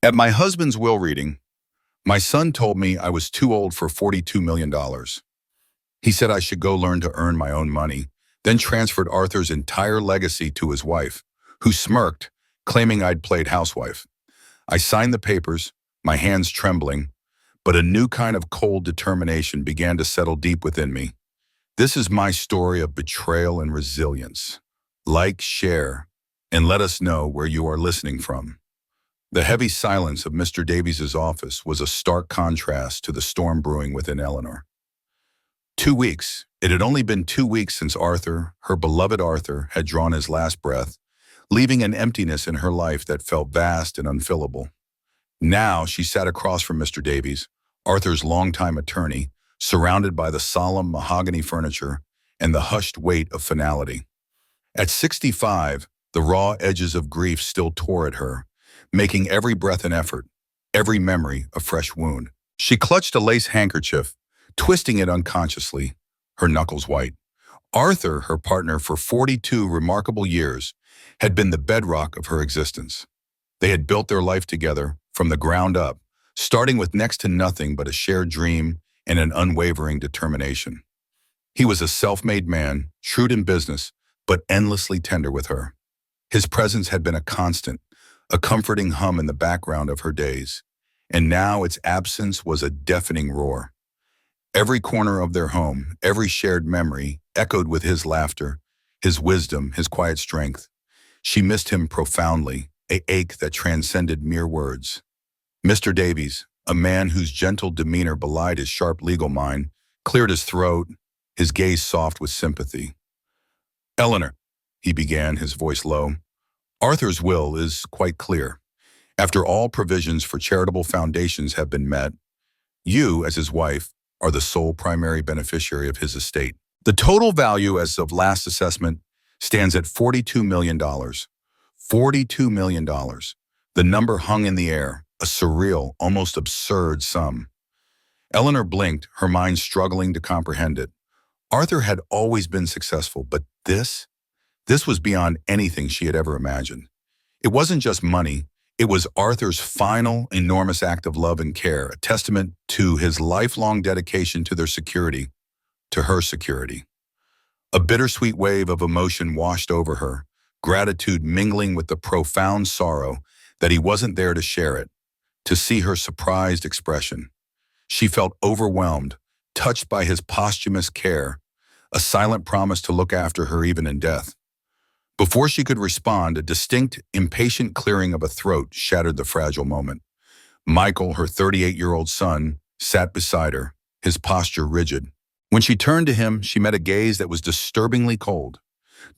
At my husband's will reading, my son told me I was too old for $42 million. He said I should go learn to earn my own money, then transferred Arthur's entire legacy to his wife, who smirked, claiming I'd played housewife. I signed the papers, my hands trembling, but a new kind of cold determination began to settle deep within me. This is my story of betrayal and resilience. Like, share, and let us know where you are listening from. The heavy silence of Mr. Davies's office was a stark contrast to the storm brewing within Eleanor. 2 weeks. It had only been 2 weeks since Arthur, her beloved Arthur, had drawn his last breath, leaving an emptiness in her life that felt vast and unfillable. Now she sat across from Mr. Davies, Arthur's longtime attorney, surrounded by the solemn mahogany furniture and the hushed weight of finality. At 65, the raw edges of grief still tore at her, making every breath an effort, every memory a fresh wound. She clutched a lace handkerchief, twisting it unconsciously, her knuckles white. Arthur, her partner for 42 remarkable years, had been the bedrock of her existence. They had built their life together from the ground up, starting with next to nothing but a shared dream and an unwavering determination. He was a self-made man, shrewd in business, but endlessly tender with her. His presence had been a constant, a comforting hum in the background of her days, and now its absence was a deafening roar. Every corner of their home, every shared memory, echoed with his laughter, his wisdom, his quiet strength. She missed him profoundly, an ache that transcended mere words. Mr. Davies, a man whose gentle demeanor belied his sharp legal mind, cleared his throat, his gaze soft with sympathy. "Eleanor," he began, his voice low, "Arthur's will is quite clear. After all provisions for charitable foundations have been met, you, as his wife, are the sole primary beneficiary of his estate. The total value as of last assessment stands at $42 million. $42 million. The number hung in the air, a surreal, almost absurd sum. Eleanor blinked, her mind struggling to comprehend it. Arthur had always been successful, but this was beyond anything she had ever imagined. It wasn't just money. It was Arthur's final, enormous act of love and care, a testament to his lifelong dedication to their security, to her security. A bittersweet wave of emotion washed over her, gratitude mingling with the profound sorrow that he wasn't there to share it, to see her surprised expression. She felt overwhelmed, touched by his posthumous care, a silent promise to look after her even in death. Before she could respond, a distinct, impatient clearing of a throat shattered the fragile moment. Michael, her 38-year-old son, sat beside her, his posture rigid. When she turned to him, she met a gaze that was disturbingly cold,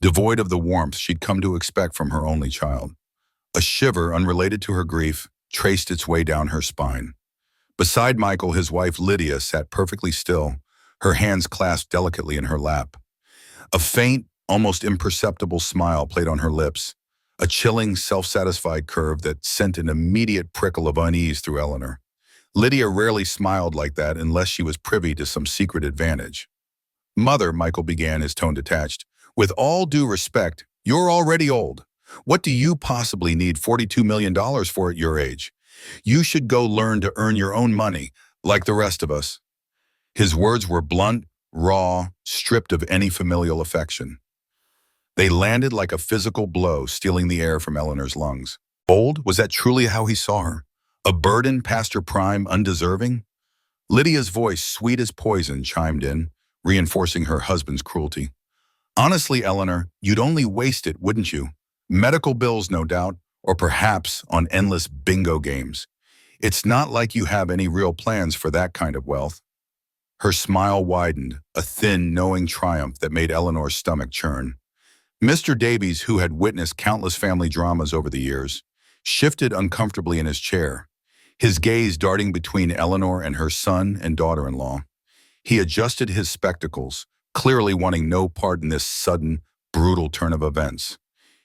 devoid of the warmth she'd come to expect from her only child. A shiver, unrelated to her grief, traced its way down her spine. Beside Michael, his wife Lydia sat perfectly still, her hands clasped delicately in her lap. A faint, almost imperceptible smile played on her lips, a chilling, self-satisfied curve that sent an immediate prickle of unease through Eleanor. Lydia rarely smiled like that unless she was privy to some secret advantage. "Mother," Michael began, his tone detached, "with all due respect, you're already old. What do you possibly need $42 million for at your age? You should go learn to earn your own money, like the rest of us." His words were blunt, raw, stripped of any familial affection. They landed like a physical blow, stealing the air from Eleanor's lungs. Old? Was that truly how he saw her? A burden past her prime, undeserving? Lydia's voice, sweet as poison, chimed in, reinforcing her husband's cruelty. "Honestly, Eleanor, you'd only waste it, wouldn't you? Medical bills, no doubt, or perhaps on endless bingo games. It's not like you have any real plans for that kind of wealth." Her smile widened, a thin, knowing triumph that made Eleanor's stomach churn. Mr. Davies, who had witnessed countless family dramas over the years, shifted uncomfortably in his chair, his gaze darting between Eleanor and her son and daughter-in-law. He adjusted his spectacles, clearly wanting no part in this sudden, brutal turn of events.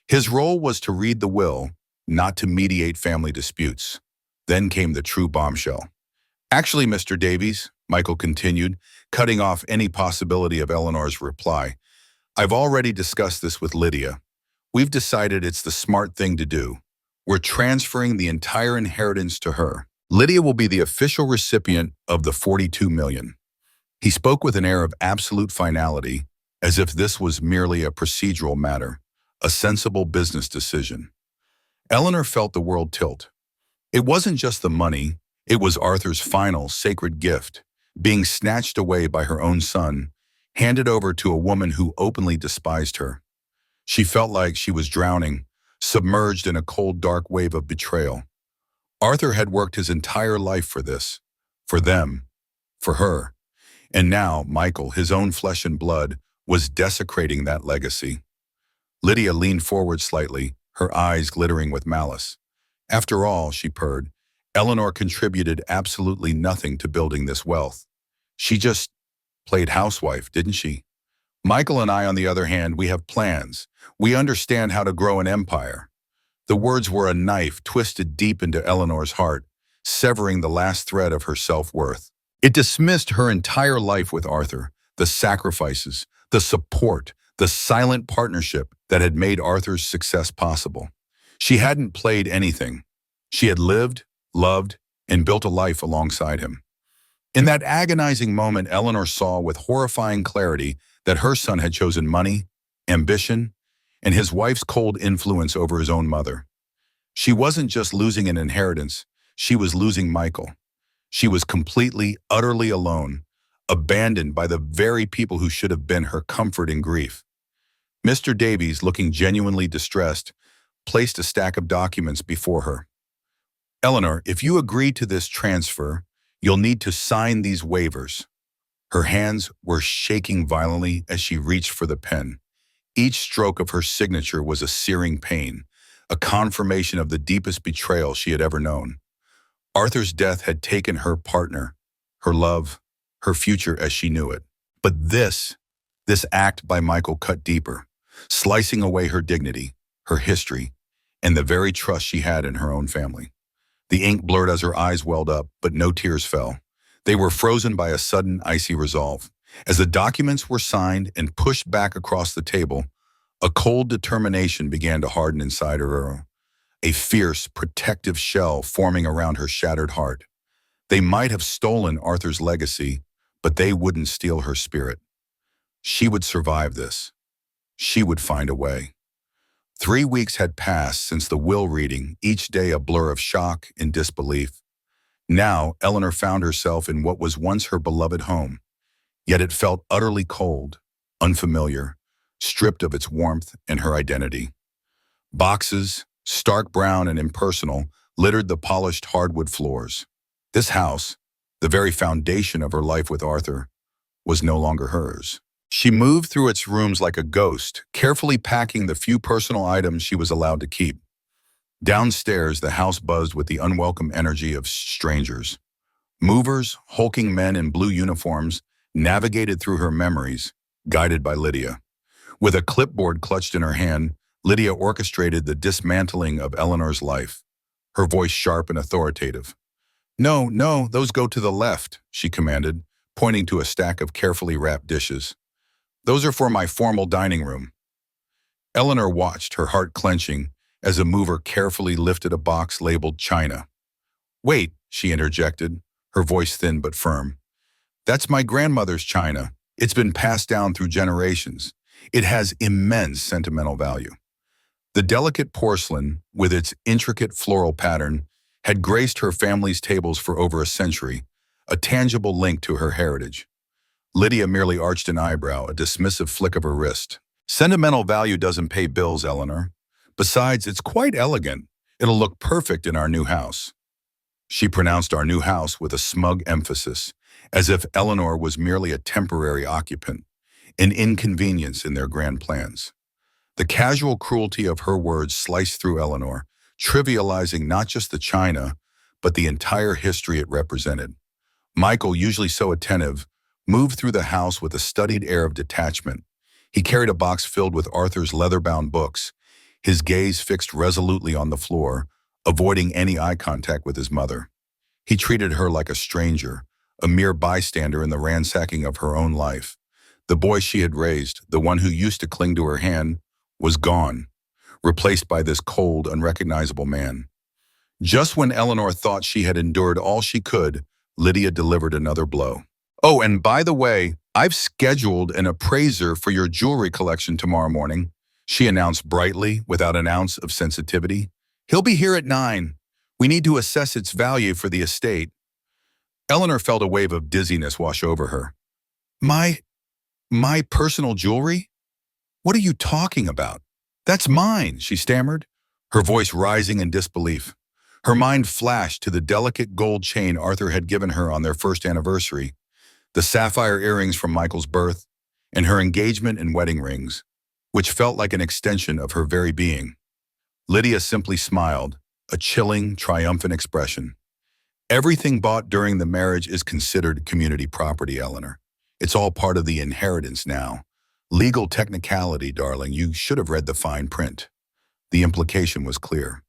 His role was to read the will, not to mediate family disputes. Then came the true bombshell. "Actually, Mr. Davies," Michael continued, cutting off any possibility of Eleanor's reply, "I've already discussed this with Lydia. We've decided it's the smart thing to do. We're transferring the entire inheritance to her. Lydia will be the official recipient of the 42 million. He spoke with an air of absolute finality, as if this was merely a procedural matter, a sensible business decision. Eleanor felt the world tilt. It wasn't just the money, it was Arthur's final sacred gift, being snatched away by her own son, handed over to a woman who openly despised her. She felt like she was drowning, submerged in a cold, dark wave of betrayal. Arthur had worked his entire life for this, for them, for her. And now Michael, his own flesh and blood, was desecrating that legacy. Lydia leaned forward slightly, her eyes glittering with malice. After all, she purred, Eleanor contributed absolutely nothing to building this wealth. She just played housewife, didn't she? Michael and I, on the other hand, we have plans. We understand how to grow an empire. The words were a knife twisted deep into Eleanor's heart, severing the last thread of her self-worth. It dismissed her entire life with Arthur, the sacrifices, the support, the silent partnership that had made Arthur's success possible. She hadn't played anything. She had lived, loved, and built a life alongside him. In that agonizing moment, Eleanor saw with horrifying clarity that her son had chosen money, ambition, and his wife's cold influence over his own mother. She wasn't just losing an inheritance, she was losing Michael. She was completely, utterly alone, abandoned by the very people who should have been her comfort in grief. Mr. Davies, looking genuinely distressed, placed a stack of documents before her. Eleanor, if you agree to this transfer, you'll need to sign these waivers. Her hands were shaking violently as she reached for the pen. Each stroke of her signature was a searing pain, a confirmation of the deepest betrayal she had ever known. Arthur's death had taken her partner, her love, her future as she knew it. But this act by Michael cut deeper, slicing away her dignity, her history, and the very trust she had in her own family. The ink blurred as her eyes welled up, but no tears fell. They were frozen by a sudden, icy resolve. As the documents were signed and pushed back across the table, a cold determination began to harden inside her, a fierce, protective shell forming around her shattered heart. They might have stolen Arthur's legacy, but they wouldn't steal her spirit. She would survive this. She would find a way. 3 weeks had passed since the will reading, each day a blur of shock and disbelief. Now, Eleanor found herself in what was once her beloved home, yet it felt utterly cold, unfamiliar, stripped of its warmth and her identity. Boxes, stark brown and impersonal, littered the polished hardwood floors. This house, the very foundation of her life with Arthur, was no longer hers. She moved through its rooms like a ghost, carefully packing the few personal items she was allowed to keep. Downstairs, the house buzzed with the unwelcome energy of strangers. Movers, hulking men in blue uniforms, navigated through her memories, guided by Lydia. With a clipboard clutched in her hand, Lydia orchestrated the dismantling of Eleanor's life, her voice sharp and authoritative. "No, no, those go to the left," she commanded, pointing to a stack of carefully wrapped dishes. "Those are for my formal dining room." Eleanor watched, her heart clenching, as a mover carefully lifted a box labeled China. "Wait," she interjected, her voice thin but firm. "That's my grandmother's china. It's been passed down through generations. It has immense sentimental value." The delicate porcelain, with its intricate floral pattern, had graced her family's tables for over a century, a tangible link to her heritage. Lydia merely arched an eyebrow, a dismissive flick of her wrist. "Sentimental value doesn't pay bills, Eleanor. Besides, it's quite elegant. It'll look perfect in our new house." She pronounced our new house with a smug emphasis, as if Eleanor was merely a temporary occupant, an inconvenience in their grand plans. The casual cruelty of her words sliced through Eleanor, trivializing not just the china, but the entire history it represented. Michael, usually so attentive, moved through the house with a studied air of detachment. He carried a box filled with Arthur's leather-bound books, his gaze fixed resolutely on the floor, avoiding any eye contact with his mother. He treated her like a stranger, a mere bystander in the ransacking of her own life. The boy she had raised, the one who used to cling to her hand, was gone. replaced by this cold, unrecognizable man. Just when Eleanor thought she had endured all she could, Lydia delivered another blow. "Oh, and by the way, I've scheduled an appraiser for your jewelry collection tomorrow morning," she announced brightly, without an ounce of sensitivity. "He'll be here at 9. We need to assess its value for the estate." Eleanor felt a wave of dizziness wash over her. My personal jewelry? What are you talking about? That's mine," she stammered, her voice rising in disbelief. Her mind flashed to the delicate gold chain Arthur had given her on their first anniversary, the sapphire earrings from Michael's birth, and her engagement and wedding rings, which felt like an extension of her very being. Lydia simply smiled, a chilling, triumphant expression. "Everything bought during the marriage is considered community property, Eleanor. It's all part of the inheritance now. Legal technicality, darling, you should have read the fine print." The implication was clear.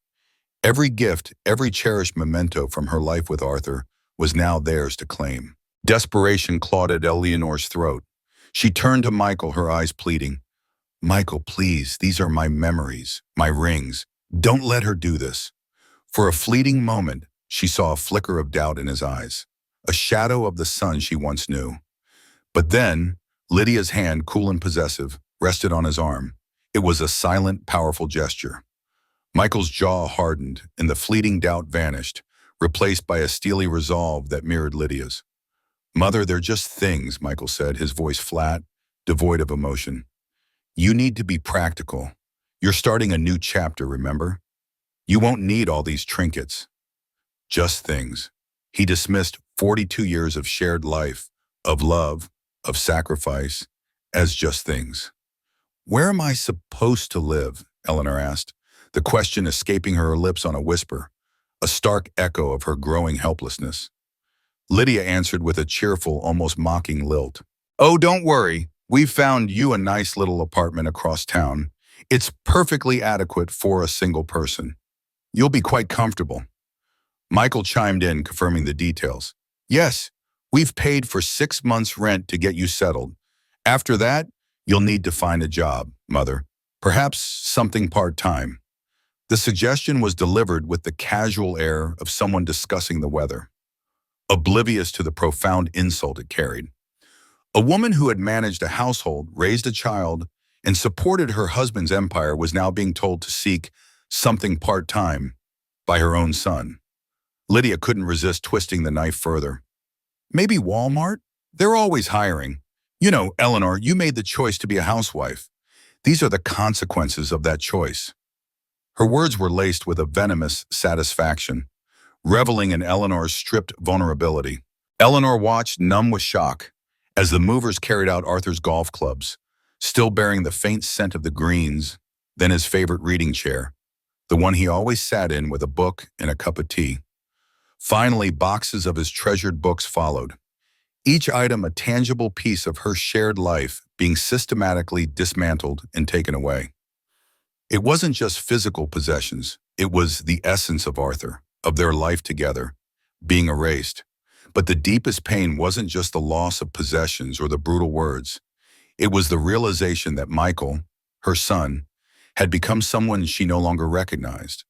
Every gift, every cherished memento from her life with Arthur was now theirs to claim. Desperation clawed at Eleanor's throat. She turned to Michael, her eyes pleading. "Michael, please, these are my memories, my rings. Don't let her do this." For a fleeting moment, she saw a flicker of doubt in his eyes, a shadow of the son she once knew. But then, Lydia's hand, cool and possessive, rested on his arm. It was a silent, powerful gesture. Michael's jaw hardened, and the fleeting doubt vanished, replaced by a steely resolve that mirrored Lydia's. "Mother, they're just things," Michael said, his voice flat, devoid of emotion. "You need to be practical. You're starting a new chapter, remember? You won't need all these trinkets. Just things." He dismissed 42 years of shared life, of love, of sacrifice, as just things. "Where am I supposed to live?" Eleanor asked, the question escaping her lips on a whisper, a stark echo of her growing helplessness. Lydia answered with a cheerful, almost mocking lilt. "Oh, don't worry. We've found you a nice little apartment across town. It's perfectly adequate for a single person. You'll be quite comfortable." Michael chimed in, confirming the details. "Yes, we've paid for 6 months' rent to get you settled. After that, you'll need to find a job, Mother. Perhaps something part-time." The suggestion was delivered with the casual air of someone discussing the weather, oblivious to the profound insult it carried. A woman who had managed a household, raised a child, and supported her husband's empire was now being told to seek something part-time by her own son. Lydia couldn't resist twisting the knife further. "Maybe Walmart? They're always hiring. You know, Eleanor, you made the choice to be a housewife. These are the consequences of that choice." Her words were laced with a venomous satisfaction, reveling in Eleanor's stripped vulnerability. Eleanor watched, numb with shock, as the movers carried out Arthur's golf clubs, still bearing the faint scent of the greens, then his favorite reading chair, the one he always sat in with a book and a cup of tea. Finally, boxes of his treasured books followed, each item a tangible piece of her shared life being systematically dismantled and taken away. It wasn't just physical possessions, it was the essence of Arthur, of their life together, being erased. But the deepest pain wasn't just the loss of possessions or the brutal words. It was the realization that Michael, her son, had become someone she no longer recognized.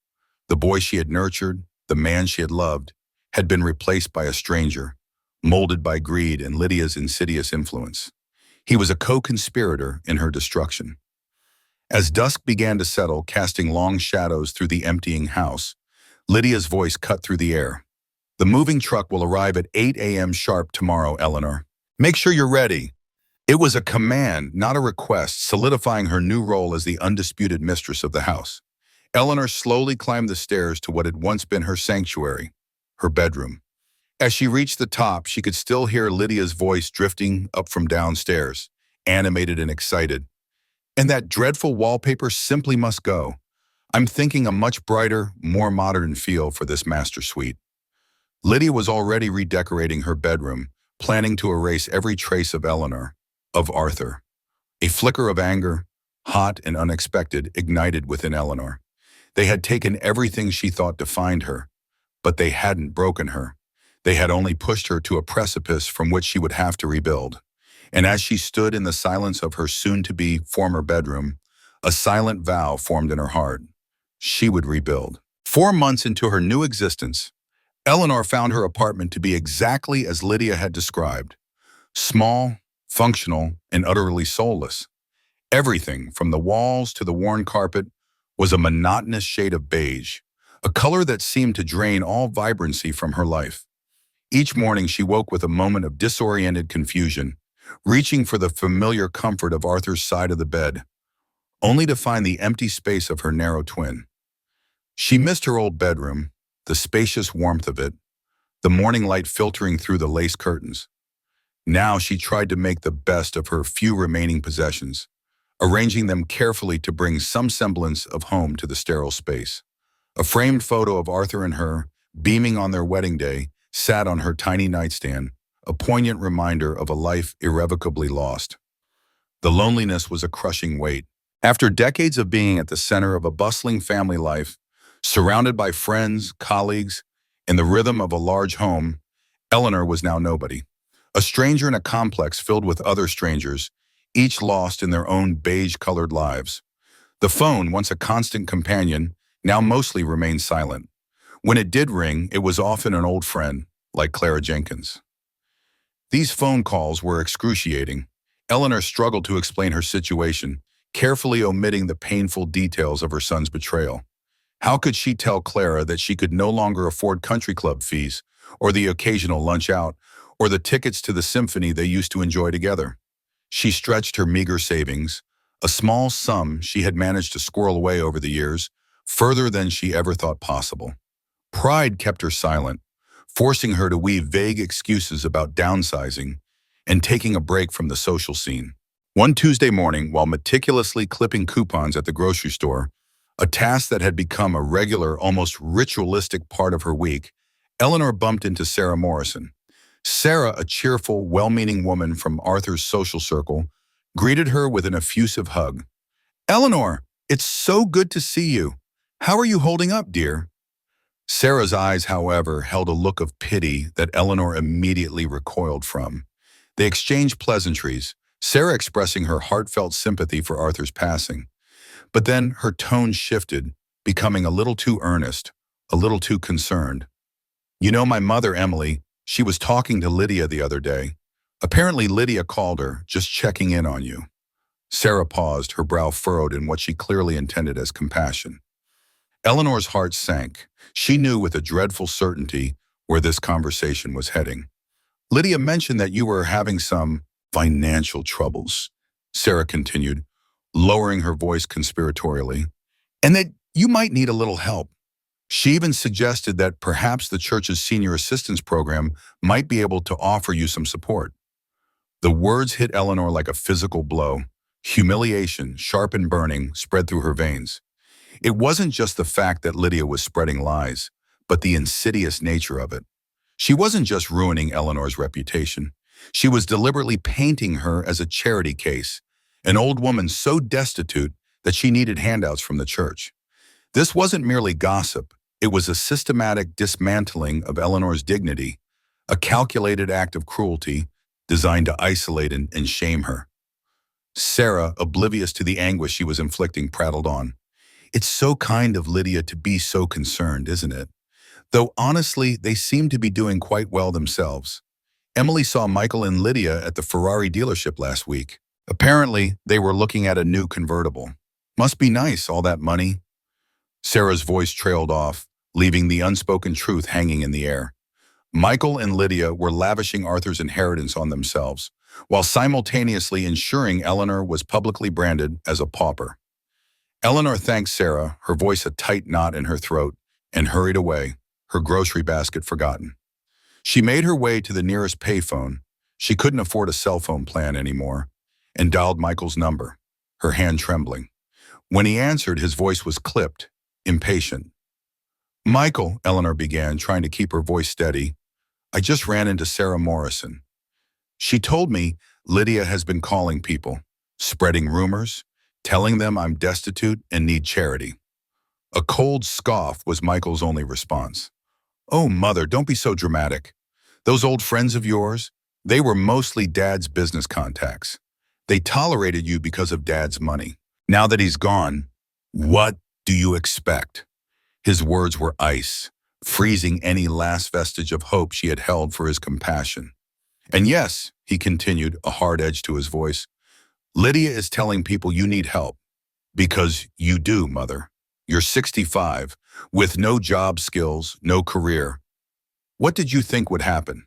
The boy she had nurtured, the man she had loved, had been replaced by a stranger, molded by greed and Lydia's insidious influence. He was a co-conspirator in her destruction. As dusk began to settle, casting long shadows through the emptying house, Lydia's voice cut through the air. "The moving truck will arrive at 8 a.m. sharp tomorrow, Eleanor. Make sure you're ready." It was a command, not a request, solidifying her new role as the undisputed mistress of the house. Eleanor slowly climbed the stairs to what had once been her sanctuary, her bedroom. As she reached the top, she could still hear Lydia's voice drifting up from downstairs, animated and excited. "And that dreadful wallpaper simply must go. I'm thinking a much brighter, more modern feel for this master suite." Lydia was already redecorating her bedroom, planning to erase every trace of Eleanor, of Arthur. A flicker of anger, hot and unexpected, ignited within Eleanor. They had taken everything she thought defined her, but they hadn't broken her. They had only pushed her to a precipice from which she would have to rebuild. And as she stood in the silence of her soon-to-be former bedroom, A silent vow formed in her heart. She would rebuild. 4 months into her new existence, Eleanor found her apartment to be exactly as Lydia had described. Small, functional, and utterly soulless. Everything, from the walls to the worn carpet, was a monotonous shade of beige, a color that seemed to drain all vibrancy from her life. Each morning she woke with a moment of disoriented confusion, reaching for the familiar comfort of Arthur's side of the bed, only to find the empty space of her narrow twin. She missed her old bedroom, the spacious warmth of it, the morning light filtering through the lace curtains. Now she tried to make the best of her few remaining possessions, arranging them carefully to bring some semblance of home to the sterile space. A framed photo of Arthur and her, beaming on their wedding day, sat on her tiny nightstand, a poignant reminder of a life irrevocably lost. The loneliness was a crushing weight. After decades of being at the center of a bustling family life, surrounded by friends, colleagues, and the rhythm of a large home, Eleanor was now nobody. A stranger in a complex filled with other strangers, each lost in their own beige-colored lives. The phone, once a constant companion, now mostly remained silent. When it did ring, it was often an old friend, like Clara Jenkins. These phone calls were excruciating. Eleanor struggled to explain her situation, carefully omitting the painful details of her son's betrayal. How could she tell Clara that she could no longer afford country club fees, or the occasional lunch out, or the tickets to the symphony they used to enjoy together? She stretched her meager savings, a small sum she had managed to squirrel away over the years, further than she ever thought possible. Pride kept her silent, forcing her to weave vague excuses about downsizing and taking a break from the social scene. One Tuesday morning, while meticulously clipping coupons at the grocery store, a task that had become a regular, almost ritualistic part of her week, Eleanor bumped into Sarah Morrison. Sarah, a cheerful, well-meaning woman from Arthur's social circle, greeted her with an effusive hug. "Eleanor, it's so good to see you. How are you holding up, dear?" Sarah's eyes, however, held a look of pity that Eleanor immediately recoiled from. They exchanged pleasantries, Sarah expressing her heartfelt sympathy for Arthur's passing. But then her tone shifted, becoming a little too earnest, a little too concerned. "You know my mother, Emily, she was talking to Lydia the other day. Apparently Lydia called her, just checking in on you." Sarah paused, her brow furrowed in what she clearly intended as compassion. Eleanor's heart sank. She knew with a dreadful certainty where this conversation was heading. "Lydia mentioned that you were having some financial troubles," Sarah continued, lowering her voice conspiratorially, "and that you might need a little help. She even suggested that perhaps the church's senior assistance program might be able to offer you some support." The words hit Eleanor like a physical blow. Humiliation, sharp and burning, spread through her veins. It wasn't just the fact that Lydia was spreading lies, but the insidious nature of it. She wasn't just ruining Eleanor's reputation. She was deliberately painting her as a charity case, an old woman so destitute that she needed handouts from the church. This wasn't merely gossip. It was a systematic dismantling of Eleanor's dignity, a calculated act of cruelty designed to isolate and shame her. Sarah, oblivious to the anguish she was inflicting, prattled on. "It's so kind of Lydia to be so concerned, isn't it? Though honestly, they seem to be doing quite well themselves. Emily saw Michael and Lydia at the Ferrari dealership last week. Apparently, they were looking at a new convertible. Must be nice, all that money." Sarah's voice trailed off, leaving the unspoken truth hanging in the air. Michael and Lydia were lavishing Arthur's inheritance on themselves, while simultaneously ensuring Eleanor was publicly branded as a pauper. Eleanor thanked Sarah, her voice a tight knot in her throat, and hurried away, her grocery basket forgotten. She made her way to the nearest payphone. She couldn't afford a cell phone plan anymore, and dialed Michael's number, her hand trembling. When he answered, his voice was clipped, impatient. "Michael," Eleanor began, trying to keep her voice steady, "I just ran into Sarah Morrison. She told me Lydia has been calling people, spreading rumors, telling them I'm destitute and need charity." A cold scoff was Michael's only response. "Oh, Mother, don't be so dramatic. Those old friends of yours, they were mostly Dad's business contacts. They tolerated you because of Dad's money. Now that he's gone, what do you expect? His words were ice, freezing any last vestige of hope she had held for his compassion. And yes, he continued, a hard edge to his voice, Lydia is telling people you need help. Because you do, Mother. You're 65, with no job skills, no career. What did you think would happen?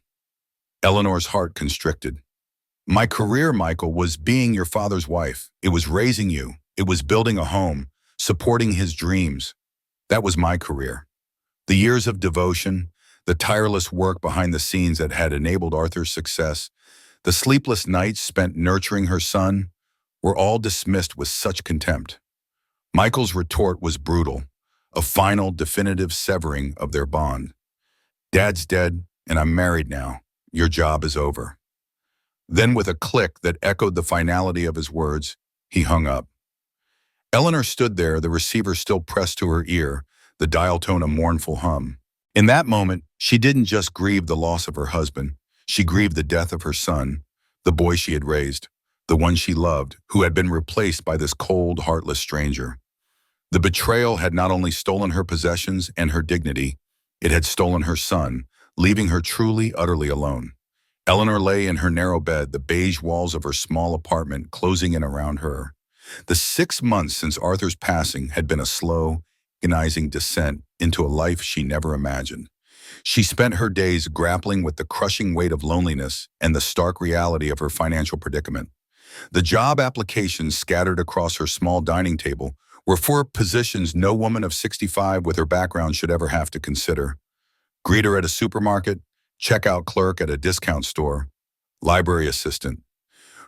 Eleanor's heart constricted. My career, Michael, was being your father's wife. It was raising you. It was building a home, supporting his dreams. That was my career. The years of devotion, the tireless work behind the scenes that had enabled Arthur's success, the sleepless nights spent nurturing her son, were all dismissed with such contempt. Michael's retort was brutal, a final, definitive severing of their bond. Dad's dead, and I'm married now. Your job is over. Then, with a click that echoed the finality of his words, he hung up. Eleanor stood there, the receiver still pressed to her ear, the dial tone a mournful hum. In that moment, she didn't just grieve the loss of her husband. She grieved the death of her son, the boy she had raised, the one she loved, who had been replaced by this cold, heartless stranger. The betrayal had not only stolen her possessions and her dignity, it had stolen her son, leaving her truly, utterly alone. Eleanor lay in her narrow bed, the beige walls of her small apartment closing in around her. The 6 months since Arthur's passing had been a slow, agonizing descent into a life she never imagined. She spent her days grappling with the crushing weight of loneliness and the stark reality of her financial predicament. The job applications scattered across her small dining table were for positions no woman of 65 with her background should ever have to consider. Greeter at a supermarket, checkout clerk at a discount store, library assistant.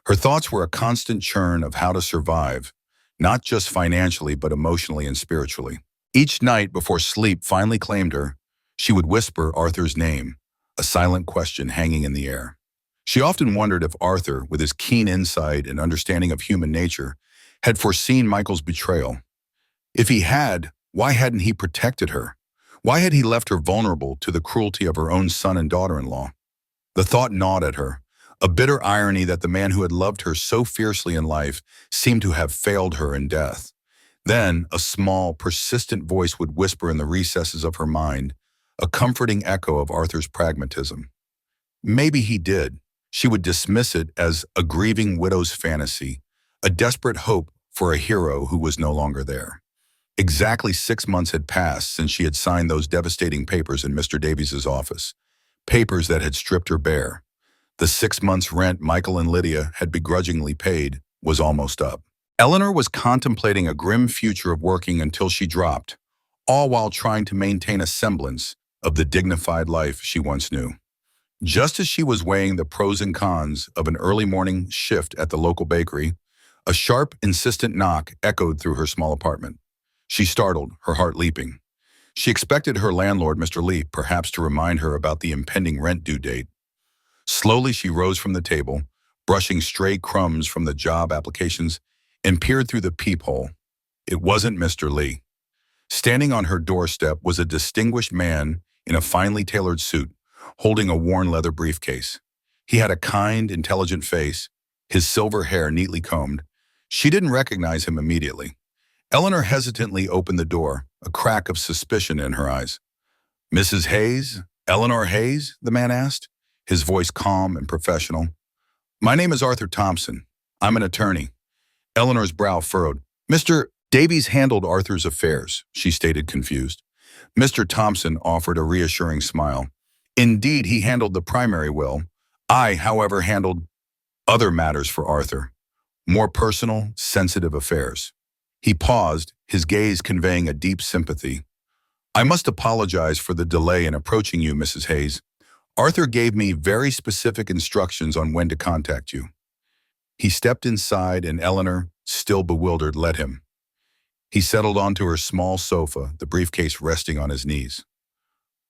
Her thoughts were a constant churn of how to survive, not just financially but emotionally and spiritually. Each night before sleep finally claimed her, she would whisper Arthur's name, a silent question hanging in the air. She often wondered if Arthur, with his keen insight and understanding of human nature, had foreseen Michael's betrayal. If he had, why hadn't he protected her? Why had he left her vulnerable to the cruelty of her own son and daughter-in-law? The thought gnawed at her, a bitter irony that the man who had loved her so fiercely in life seemed to have failed her in death. Then, a small, persistent voice would whisper in the recesses of her mind, a comforting echo of Arthur's pragmatism. Maybe he did. She would dismiss it as a grieving widow's fantasy, a desperate hope for a hero who was no longer there. Exactly 6 months had passed since she had signed those devastating papers in Mr. Davies's office, papers that had stripped her bare. The 6 months' rent Michael and Lydia had begrudgingly paid was almost up. Eleanor was contemplating a grim future of working until she dropped, all while trying to maintain a semblance of the dignified life she once knew. Just as she was weighing the pros and cons of an early morning shift at the local bakery, a sharp, insistent knock echoed through her small apartment. She startled, her heart leaping. She expected her landlord, Mr. Lee, perhaps to remind her about the impending rent due date. Slowly she rose from the table, brushing stray crumbs from the job applications, and peered through the peephole. It wasn't Mr. Lee. Standing on her doorstep was a distinguished man in a finely tailored suit, holding a worn leather briefcase. He had a kind, intelligent face, his silver hair neatly combed. She didn't recognize him immediately. Eleanor hesitantly opened the door, a crack of suspicion in her eyes. "Mrs. Hayes? Eleanor Hayes?" the man asked, his voice calm and professional. "My name is Arthur Thompson. I'm an attorney." Eleanor's brow furrowed. "Mr. Davies handled Arthur's affairs," she stated, confused. Mr. Thompson offered a reassuring smile. "Indeed, he handled the primary will. I, however, handled other matters for Arthur, more personal, sensitive affairs." He paused, his gaze conveying a deep sympathy. "I must apologize for the delay in approaching you, Mrs. Hayes. Arthur gave me very specific instructions on when to contact you." He stepped inside and Eleanor, still bewildered, let him. He settled onto her small sofa, the briefcase resting on his knees.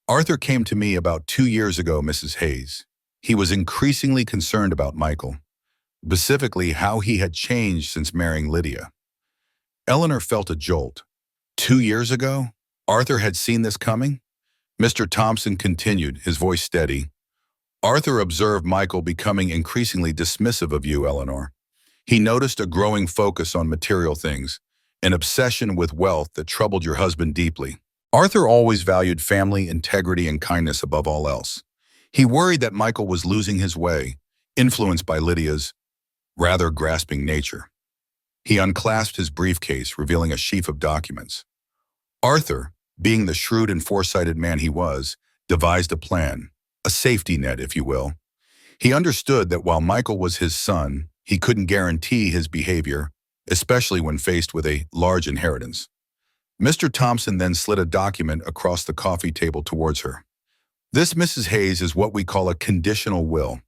"Arthur came to me about 2 years ago, Mrs. Hayes. He was increasingly concerned about Michael, specifically how he had changed since marrying Lydia." Eleanor felt a jolt. 2 years ago? Arthur had seen this coming? Mr. Thompson continued, his voice steady. "Arthur observed Michael becoming increasingly dismissive of you, Eleanor. He noticed a growing focus on material things, an obsession with wealth that troubled your husband deeply. Arthur always valued family, integrity, and kindness above all else. He worried that Michael was losing his way, influenced by Lydia's rather grasping nature. He unclasped his briefcase, revealing a sheaf of documents. Arthur, being the shrewd and foresighted man he was, devised a plan, a safety net, if you will. He understood that while Michael was his son, he couldn't guarantee his behavior, especially when faced with a large inheritance. Mr. Thompson then slid a document across the coffee table towards her. This, Mrs. Hayes, is what we call a conditional will.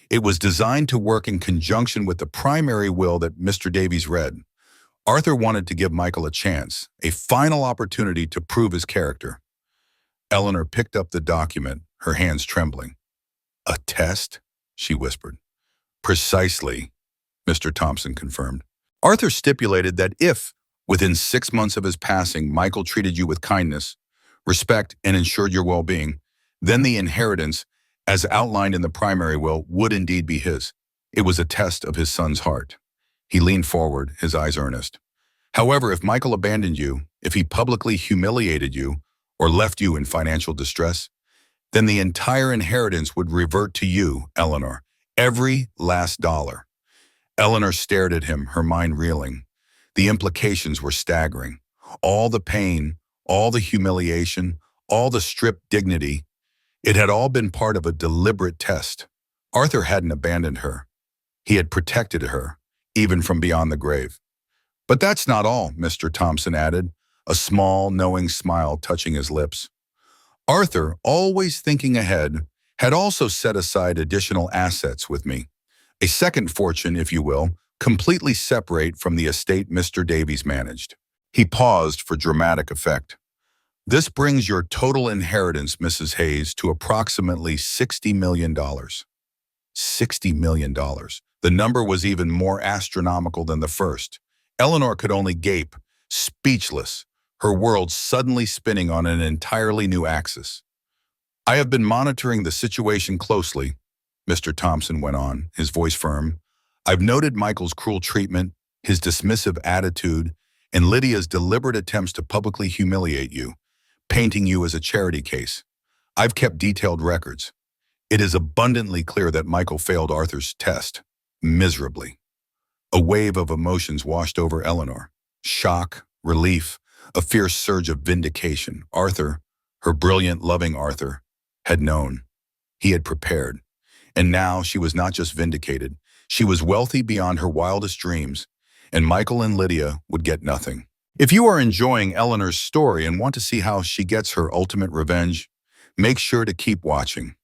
It was designed to work in conjunction with the primary will that Mr. Davies read. Arthur wanted to give Michael a chance, a final opportunity to prove his character. Eleanor picked up the document, her hands trembling. "A test?" she whispered. "Precisely," Mr. Thompson confirmed. Arthur stipulated that if, within 6 months of his passing, Michael treated you with kindness, respect, and ensured your well-being, then the inheritance, as outlined in the primary will, would indeed be his. It was a test of his son's heart. He leaned forward, his eyes earnest. However, if Michael abandoned you, if he publicly humiliated you, or left you in financial distress, then the entire inheritance would revert to you, Eleanor, every last dollar. Eleanor stared at him, her mind reeling. The implications were staggering. All the pain, all the humiliation, all the stripped dignity, it had all been part of a deliberate test. Arthur hadn't abandoned her. He had protected her, even from beyond the grave. "But that's not all," Mr. Thompson added, a small, knowing smile touching his lips. Arthur, always thinking ahead, had also set aside additional assets with me. A second fortune, if you will, completely separate from the estate Mr. Davies managed. He paused for dramatic effect. "This brings your total inheritance, Mrs. Hayes, to approximately $60 million. $60 million. The number was even more astronomical than the first. Eleanor could only gape, speechless, her world suddenly spinning on an entirely new axis. "I have been monitoring the situation closely," Mr. Thompson went on, his voice firm. "I've noted Michael's cruel treatment, his dismissive attitude, and Lydia's deliberate attempts to publicly humiliate you, painting you as a charity case. I've kept detailed records. It is abundantly clear that Michael failed Arthur's test, miserably." A wave of emotions washed over Eleanor. Shock, relief, a fierce surge of vindication. Arthur, her brilliant, loving Arthur, had known. He had prepared. And now she was not just vindicated. She was wealthy beyond her wildest dreams, and Michael and Lydia would get nothing. If you are enjoying Eleanor's story and want to see how she gets her ultimate revenge, make sure to keep watching.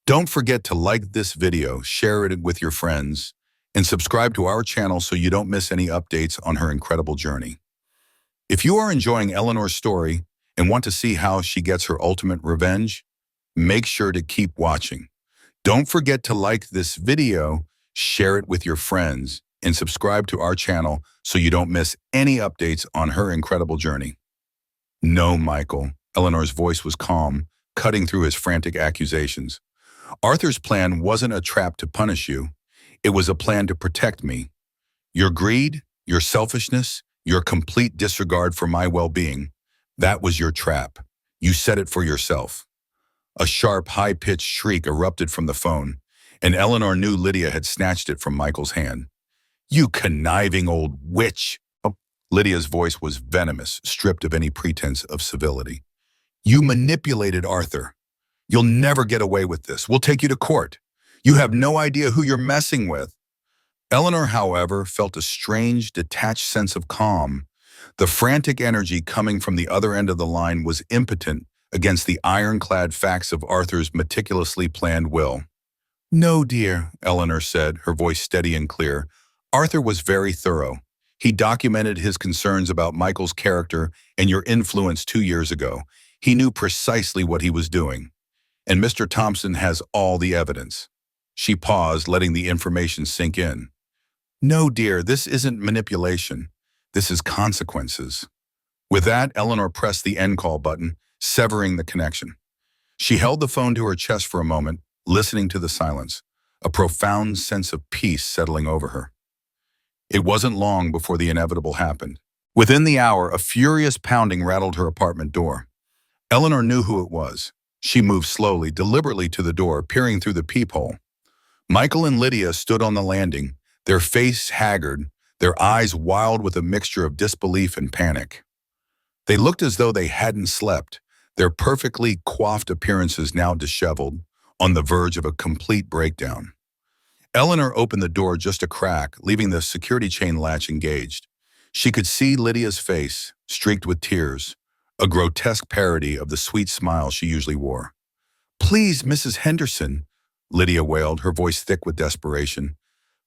Don't forget to like this video, share it with your friends, and subscribe to our channel so you don't miss any updates on her incredible journey. If you are enjoying Eleanor's story and want to see how she gets her ultimate revenge, make sure to keep watching. Don't forget to like this video, share it with your friends, and subscribe to our channel so you don't miss any updates on her incredible journey. "No, Michael." Eleanor's voice was calm, cutting through his frantic accusations. "Arthur's plan wasn't a trap to punish you. It was a plan to protect me. Your greed, your selfishness, your complete disregard for my well-being, that was your trap. You set it for yourself." A sharp, high-pitched shriek erupted from the phone, and Eleanor knew Lydia had snatched it from Michael's hand. "You conniving old witch!" Lydia's voice was venomous, stripped of any pretense of civility. "You manipulated Arthur. You'll never get away with this. We'll take you to court. You have no idea who you're messing with." Eleanor, however, felt a strange, detached sense of calm. The frantic energy coming from the other end of the line was impotent against the ironclad facts of Arthur's meticulously planned will. "No, dear," Eleanor said, her voice steady and clear. "Arthur was very thorough. He documented his concerns about Michael's character and your influence 2 years ago. He knew precisely what he was doing. And Mr. Thompson has all the evidence." She paused, letting the information sink in. "No, dear, this isn't manipulation. This is consequences." With that, Eleanor pressed the end call button, severing the connection. She held the phone to her chest for a moment, listening to the silence, a profound sense of peace settling over her. It wasn't long before the inevitable happened. Within the hour, a furious pounding rattled her apartment door. Eleanor knew who it was. She moved slowly, deliberately to the door, peering through the peephole. Michael and Lydia stood on the landing, their face haggard, their eyes wild with a mixture of disbelief and panic. They looked as though they hadn't slept, their perfectly coiffed appearances now disheveled, on the verge of a complete breakdown. Eleanor opened the door just a crack, leaving the security chain latch engaged. She could see Lydia's face, streaked with tears, a grotesque parody of the sweet smile she usually wore. "Please, Mrs. Henderson," Lydia wailed, her voice thick with desperation.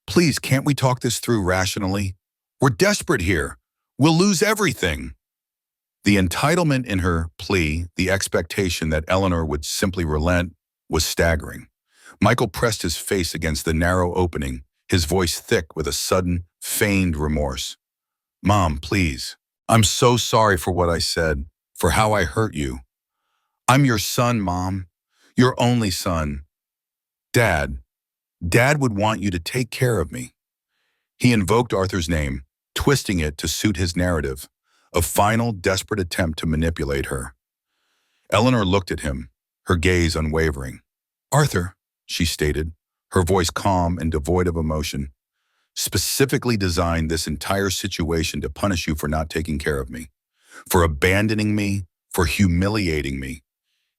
"Please, can't we talk this through rationally? We're desperate here. We'll lose everything." The entitlement in her plea, the expectation that Eleanor would simply relent, was staggering. Michael pressed his face against the narrow opening, his voice thick with a sudden, feigned remorse. "Mom, please. I'm so sorry for what I said, for how I hurt you. I'm your son, Mom. Your only son. Dad would want you to take care of me." He invoked Arthur's name, twisting it to suit his narrative, a final, desperate attempt to manipulate her. Eleanor looked at him, her gaze unwavering. "Arthur," she stated, her voice calm and devoid of emotion, "specifically designed this entire situation to punish you for not taking care of me, for abandoning me, for humiliating me.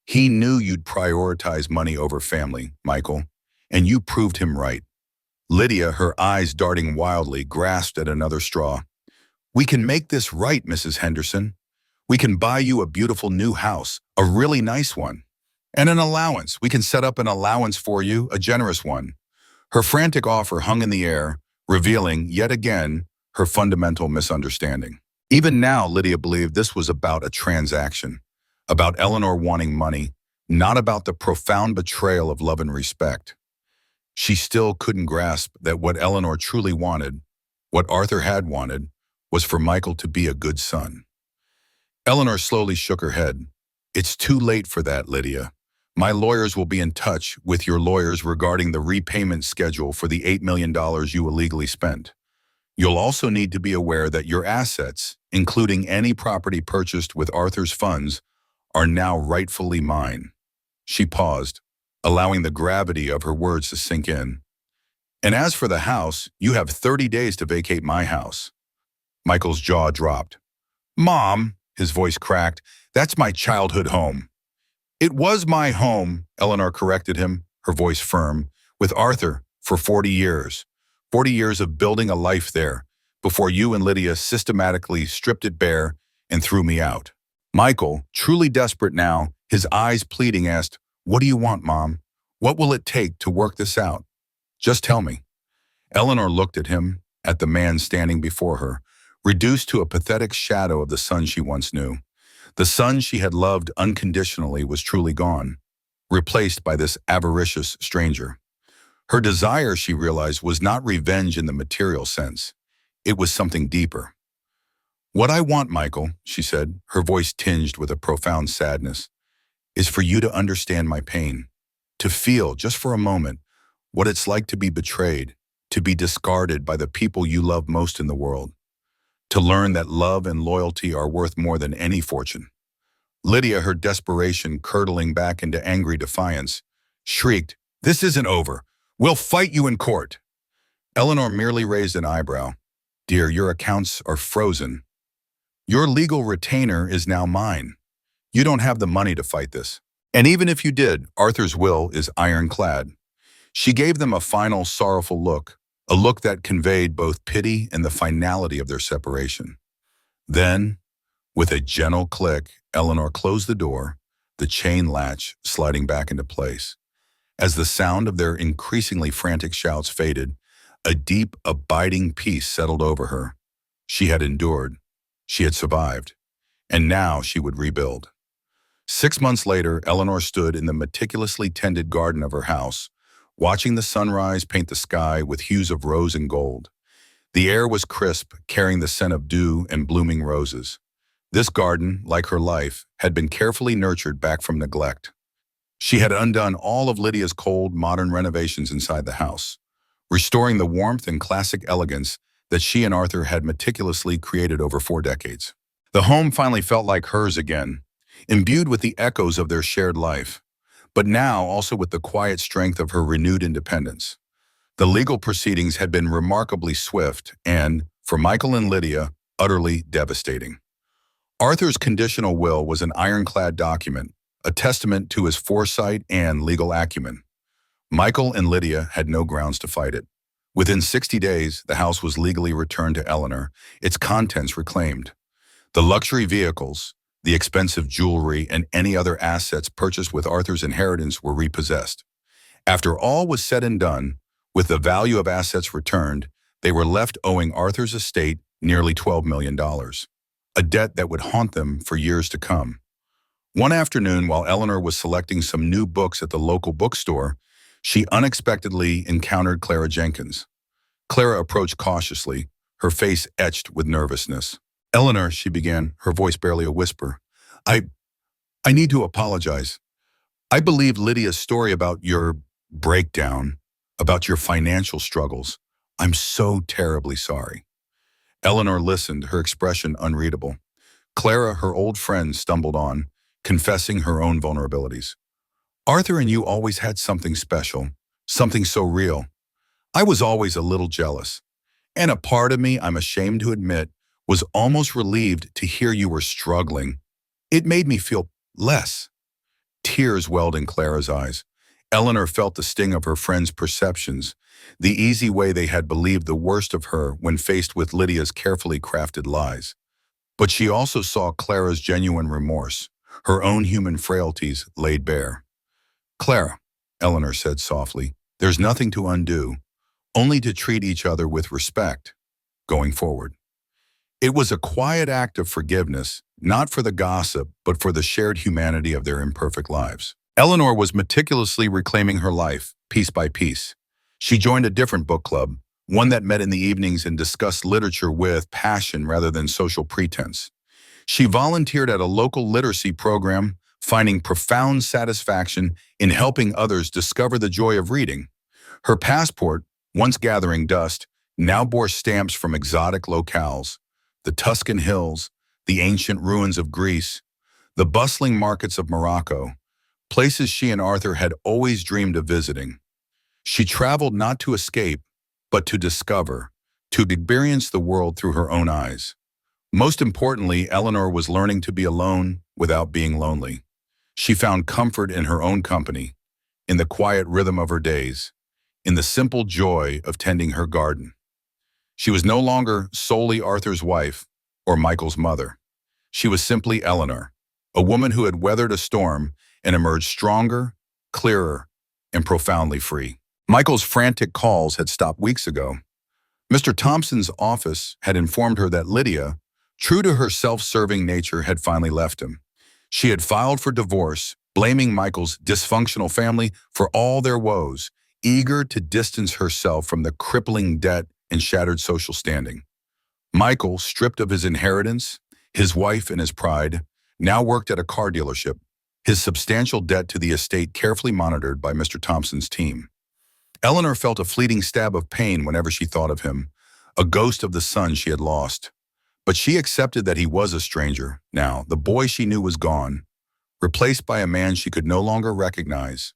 He knew you'd prioritize money over family, Michael, and you proved him right." Lydia, her eyes darting wildly, grasped at another straw. "We can make this right, Mrs. Henderson. We can buy you a beautiful new house, a really nice one. And an allowance. We can set up an allowance for you, a generous one." Her frantic offer hung in the air, revealing, yet again, her fundamental misunderstanding. Even now, Lydia believed this was about a transaction, about Eleanor wanting money, not about the profound betrayal of love and respect. She still couldn't grasp that what Eleanor truly wanted, what Arthur had wanted, was for Michael to be a good son. Eleanor slowly shook her head. "It's too late for that, Lydia. My lawyers will be in touch with your lawyers regarding the repayment schedule for the $8 million you illegally spent. You'll also need to be aware that your assets, including any property purchased with Arthur's funds, are now rightfully mine." She paused, allowing the gravity of her words to sink in. "And as for the house, you have 30 days to vacate my house." Michael's jaw dropped. "Mom," his voice cracked, "that's my childhood home." "It was my home," Eleanor corrected him, her voice firm, "with Arthur for 40 years. 40 years of building a life there, before you and Lydia systematically stripped it bare and threw me out." Michael, truly desperate now, his eyes pleading, asked, "What do you want, Mom? What will it take to work this out? Just tell me." Eleanor looked at him, at the man standing before her, reduced to a pathetic shadow of the son she once knew. The son she had loved unconditionally was truly gone, replaced by this avaricious stranger. Her desire, she realized, was not revenge in the material sense. It was something deeper. "What I want, Michael," she said, her voice tinged with a profound sadness, "is for you to understand my pain, to feel, just for a moment, what it's like to be betrayed, to be discarded by the people you love most in the world, to learn that love and loyalty are worth more than any fortune." Lydia, her desperation curdling back into angry defiance, shrieked, "This isn't over. We'll fight you in court." Eleanor merely raised an eyebrow. "Dear, your accounts are frozen. Your legal retainer is now mine. You don't have the money to fight this. And even if you did, Arthur's will is ironclad." She gave them a final sorrowful look, a look that conveyed both pity and the finality of their separation. Then, with a gentle click, Eleanor closed the door, the chain latch sliding back into place. As the sound of their increasingly frantic shouts faded, a deep, abiding peace settled over her. She had endured. She had survived. And now she would rebuild. 6 months later, Eleanor stood in the meticulously tended garden of her house, watching the sunrise paint the sky with hues of rose and gold. The air was crisp, carrying the scent of dew and blooming roses. This garden, like her life, had been carefully nurtured back from neglect. She had undone all of Lydia's cold, modern renovations inside the house, restoring the warmth and classic elegance that she and Arthur had meticulously created over 4 decades. The home finally felt like hers again, imbued with the echoes of their shared life, but now also with the quiet strength of her renewed independence. The legal proceedings had been remarkably swift and, for Michael and Lydia, utterly devastating. Arthur's conditional will was an ironclad document, a testament to his foresight and legal acumen. Michael and Lydia had no grounds to fight it. Within 60 days, the house was legally returned to Eleanor, its contents reclaimed. The luxury vehicles, the expensive jewelry, and any other assets purchased with Arthur's inheritance were repossessed. After all was said and done, with the value of assets returned, they were left owing Arthur's estate nearly $12 million, a debt that would haunt them for years to come. One afternoon, while Eleanor was selecting some new books at the local bookstore, she unexpectedly encountered Clara Jenkins. Clara approached cautiously, her face etched with nervousness. "Eleanor," she began, her voice barely a whisper, I need to apologize. I believe Lydia's story about your breakdown, about your financial struggles. I'm so terribly sorry." Eleanor listened, her expression unreadable. Clara, her old friend, stumbled on, confessing her own vulnerabilities. "Arthur and you always had something special, something so real. I was always a little jealous. And a part of me, I'm ashamed to admit, was almost relieved to hear you were struggling. It made me feel less." Tears welled in Clara's eyes. Eleanor felt the sting of her friend's perceptions, the easy way they had believed the worst of her when faced with Lydia's carefully crafted lies. But she also saw Clara's genuine remorse, her own human frailties laid bare. "Clara," Eleanor said softly, "there's nothing to undo, only to treat each other with respect, going forward." It was a quiet act of forgiveness, not for the gossip, but for the shared humanity of their imperfect lives. Eleanor was meticulously reclaiming her life, piece by piece. She joined a different book club, one that met in the evenings and discussed literature with passion rather than social pretense. She volunteered at a local literacy program, finding profound satisfaction in helping others discover the joy of reading. Her passport, once gathering dust, now bore stamps from exotic locales: the Tuscan hills, the ancient ruins of Greece, the bustling markets of Morocco, places she and Arthur had always dreamed of visiting. She traveled not to escape, but to discover, to experience the world through her own eyes. Most importantly, Eleanor was learning to be alone without being lonely. She found comfort in her own company, in the quiet rhythm of her days, in the simple joy of tending her garden. She was no longer solely Arthur's wife or Michael's mother. She was simply Eleanor, a woman who had weathered a storm and emerged stronger, clearer, and profoundly free. Michael's frantic calls had stopped weeks ago. Mr. Thompson's office had informed her that Lydia, true to her self-serving nature, had finally left him. She had filed for divorce, blaming Michael's dysfunctional family for all their woes, eager to distance herself from the crippling debt and shattered social standing. Michael, stripped of his inheritance, his wife, and his pride, now worked at a car dealership, his substantial debt to the estate carefully monitored by Mr. Thompson's team. Eleanor felt a fleeting stab of pain whenever she thought of him, a ghost of the son she had lost. But she accepted that he was a stranger. Now, the boy she knew was gone, replaced by a man she could no longer recognize,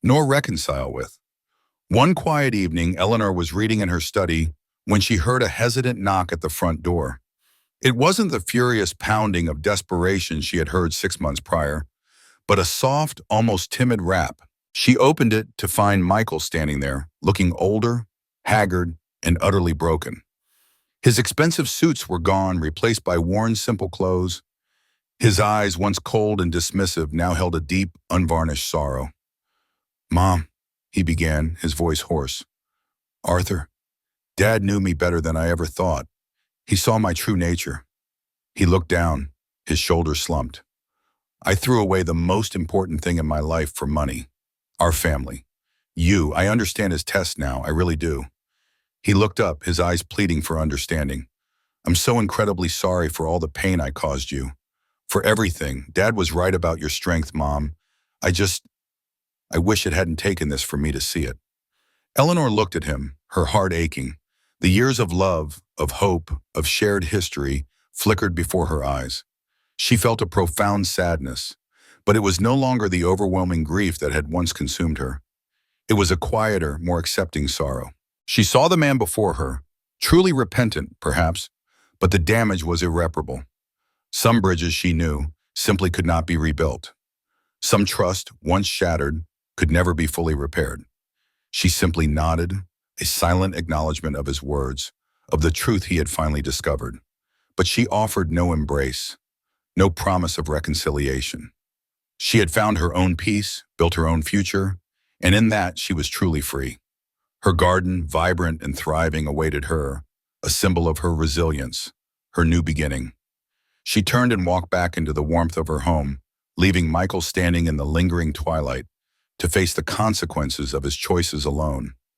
nor reconcile with. One quiet evening, Eleanor was reading in her study when she heard a hesitant knock at the front door. It wasn't the furious pounding of desperation she had heard 6 months prior, but a soft, almost timid rap. She opened it to find Michael standing there, looking older, haggard, and utterly broken. His expensive suits were gone, replaced by worn, simple clothes. His eyes, once cold and dismissive, now held a deep, unvarnished sorrow. "Mom," he began, his voice hoarse. "Arthur, Dad knew me better than I ever thought. He saw my true nature." He looked down, his shoulders slumped. "I threw away the most important thing in my life for money. Our family. You, I understand his test now, I really do." He looked up, his eyes pleading for understanding. "I'm so incredibly sorry for all the pain I caused you. For everything. Dad was right about your strength, Mom. I wish it hadn't taken this for me to see it." Eleanor looked at him, her heart aching. The years of love, of hope, of shared history flickered before her eyes. She felt a profound sadness, but it was no longer the overwhelming grief that had once consumed her. It was a quieter, more accepting sorrow. She saw the man before her, truly repentant, perhaps, but the damage was irreparable. Some bridges, she knew, simply could not be rebuilt. Some trust, once shattered, could never be fully repaired. She simply nodded, a silent acknowledgement of his words, of the truth he had finally discovered. But she offered no embrace, no promise of reconciliation. She had found her own peace, built her own future, and in that she was truly free. Her garden, vibrant and thriving, awaited her, a symbol of her resilience, her new beginning. She turned and walked back into the warmth of her home, leaving Michael standing in the lingering twilight to face the consequences of his choices alone.